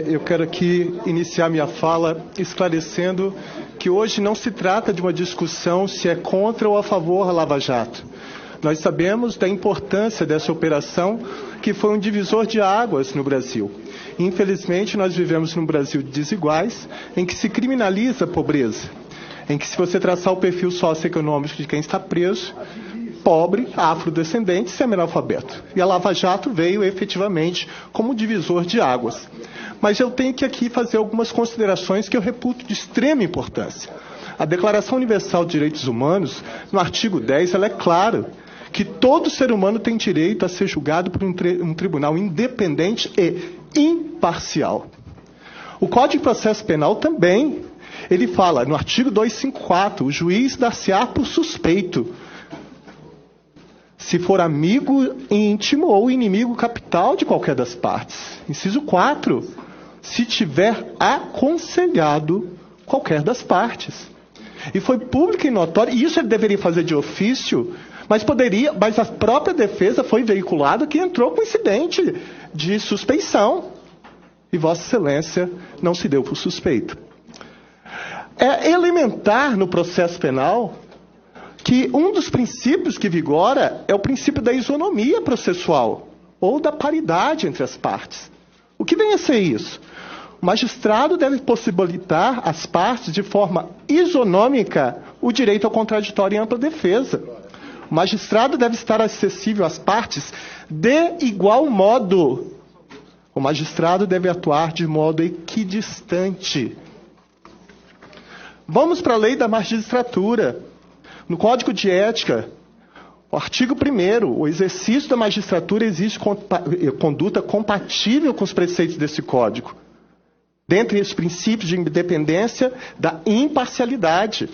Eu quero aqui iniciar minha fala esclarecendo que hoje não se trata de uma discussão se é contra ou a favor da Lava Jato. Nós sabemos da importância dessa operação, que foi um divisor de águas no Brasil. Infelizmente, nós vivemos num Brasil de desiguais, em que se criminaliza a pobreza, em que, se você traçar o perfil socioeconômico de quem está preso, pobre, afrodescendente, semi-analfabeto. E a Lava Jato veio efetivamente como divisor de águas. Mas eu tenho que aqui fazer algumas considerações que eu reputo de extrema importância. A Declaração Universal de Direitos Humanos, no artigo 10, ela é clara que todo ser humano tem direito a ser julgado por um tribunal independente e imparcial. O Código de Processo Penal também, ele fala, no artigo 254, o juiz dar-se-á por suspeito, se for amigo íntimo ou inimigo capital de qualquer das partes. Inciso 4, se tiver aconselhado qualquer das partes. E foi público e notório, e isso ele deveria fazer de ofício, mas a própria defesa foi veiculada que entrou com incidente de suspeição. E Vossa Excelência não se deu por suspeito. É elementar no processo penal que um dos princípios que vigora é o princípio da isonomia processual, ou da paridade entre as partes. O que vem a ser isso? O magistrado deve possibilitar às partes, de forma isonômica, o direito ao contraditório e ampla defesa. O magistrado deve estar acessível às partes de igual modo. O magistrado deve atuar de modo equidistante. Vamos para a lei da magistratura. No Código de Ética, o artigo 1º, o exercício da magistratura exige conduta compatível com os preceitos desse Código. Dentre os princípios de independência, da imparcialidade.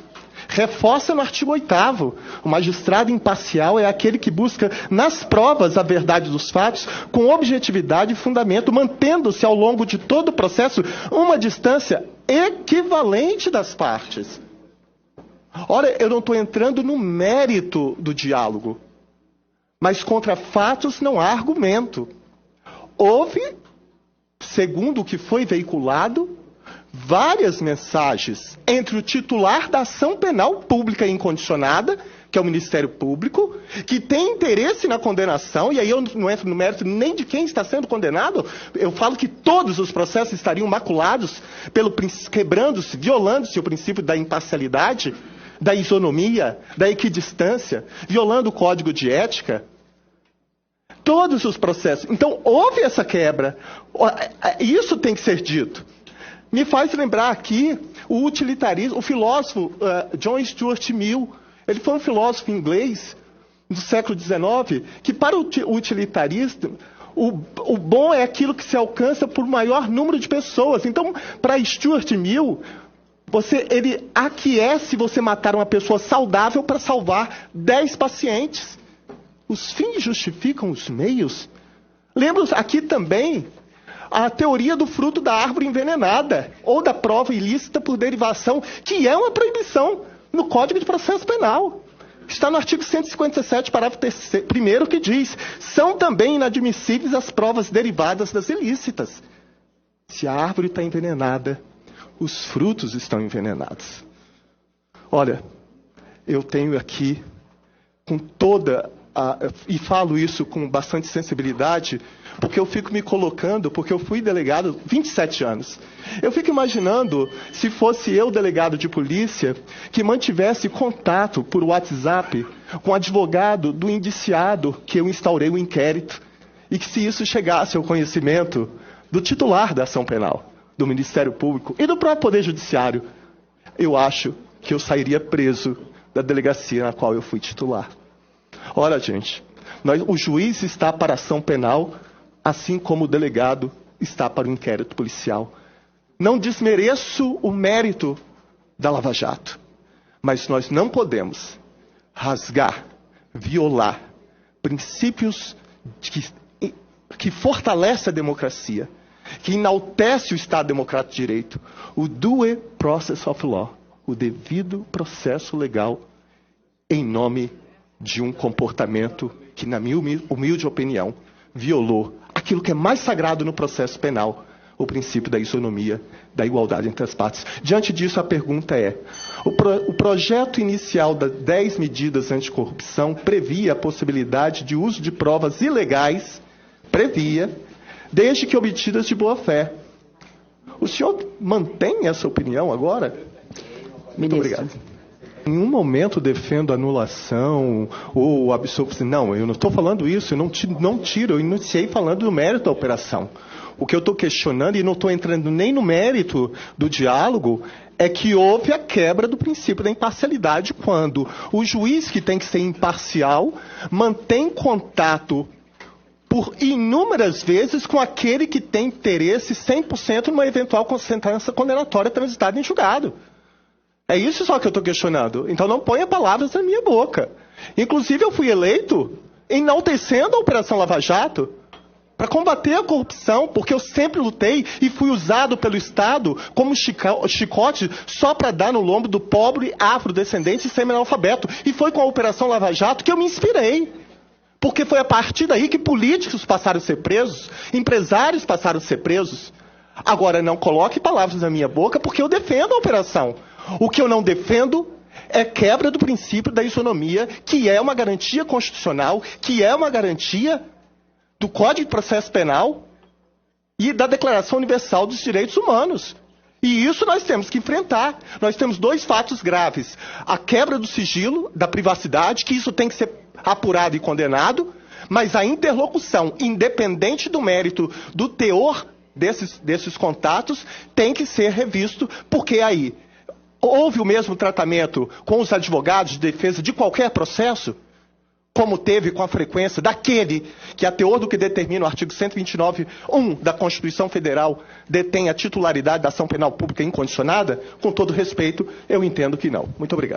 Reforça no artigo 8º, o magistrado imparcial é aquele que busca nas provas a verdade dos fatos com objetividade e fundamento, mantendo-se ao longo de todo o processo uma distância equivalente das partes. Ora, eu não estou entrando no mérito do diálogo, mas contra fatos não há argumento. Houve, segundo o que foi veiculado, várias mensagens entre o titular da ação penal pública incondicionada, que é o Ministério Público, que tem interesse na condenação, e aí eu não entro no mérito nem de quem está sendo condenado, eu falo que todos os processos estariam maculados, quebrando-se, violando-se o princípio da imparcialidade, da isonomia, da equidistância, violando o Código de Ética. Todos os processos. Então, houve essa quebra. Isso tem que ser dito. Me faz lembrar aqui o utilitarismo, o filósofo John Stuart Mill. Ele foi um filósofo inglês do século XIX, que para o utilitarista, o bom é aquilo que se alcança por maior número de pessoas. Então, para Stuart Mill, ele aquece você matar uma pessoa saudável para salvar 10 pacientes. Os fins justificam os meios. Lembra aqui também a teoria do fruto da árvore envenenada, ou da prova ilícita por derivação, que é uma proibição no Código de Processo Penal. Está no artigo 157, parágrafo 1º, que diz: são também inadmissíveis as provas derivadas das ilícitas. Se a árvore está envenenada, os frutos estão envenenados. Olha, eu tenho aqui, e falo isso com bastante sensibilidade, porque eu fico me colocando, porque eu fui delegado 27 anos. Eu fico imaginando se fosse eu delegado de polícia que mantivesse contato por WhatsApp com o advogado do indiciado que eu instaurei o inquérito, e que se isso chegasse ao conhecimento do titular da ação penal, do Ministério Público e do próprio Poder Judiciário, eu acho que eu sairia preso da delegacia na qual eu fui titular. Ora, gente, o juiz está para a ação penal, assim como o delegado está para o inquérito policial. Não desmereço o mérito da Lava Jato, mas nós não podemos rasgar, violar princípios que fortalecem a democracia, que enaltece o Estado Democrático de Direito, o due process of law, o devido processo legal, em nome de um comportamento que, na minha humilde opinião, violou aquilo que é mais sagrado no processo penal, o princípio da isonomia, da igualdade entre as partes. Diante disso, a pergunta é: o projeto inicial das 10 medidas anticorrupção previa a possibilidade de uso de provas ilegais, desde que obtidas de boa-fé. O senhor mantém essa opinião agora? Muito obrigado. Em nenhum momento defendo anulação ou absolução. Não, eu não estou falando isso, eu não tiro, eu iniciei falando do mérito da operação. O que eu estou questionando, e não estou entrando nem no mérito do diálogo, é que houve a quebra do princípio da imparcialidade quando o juiz, que tem que ser imparcial, mantém contato por inúmeras vezes com aquele que tem interesse 100% numa eventual sentença condenatória transitada em julgado. É isso só que eu estou questionando. Então não ponha palavras na minha boca. Inclusive eu fui eleito enaltecendo a Operação Lava Jato para combater a corrupção, porque eu sempre lutei e fui usado pelo Estado como chicote só para dar no lombo do pobre afrodescendente e semi-analfabeto. E foi com a Operação Lava Jato que eu me inspirei. Porque foi a partir daí que políticos passaram a ser presos, empresários passaram a ser presos. Agora, não coloque palavras na minha boca, porque eu defendo a operação. O que eu não defendo é quebra do princípio da isonomia, que é uma garantia constitucional, que é uma garantia do Código de Processo Penal e da Declaração Universal dos Direitos Humanos. E isso nós temos que enfrentar. Nós temos dois fatos graves. A quebra do sigilo, da privacidade, que isso tem que ser apurado e condenado, mas a interlocução, independente do mérito, do teor desses contatos, tem que ser revisto, porque aí houve o mesmo tratamento com os advogados de defesa de qualquer processo, como teve com a frequência daquele que, a teor do que determina o artigo 129.1 da Constituição Federal, detém a titularidade da ação penal pública incondicionada. Com todo respeito, eu entendo que não. Muito obrigado.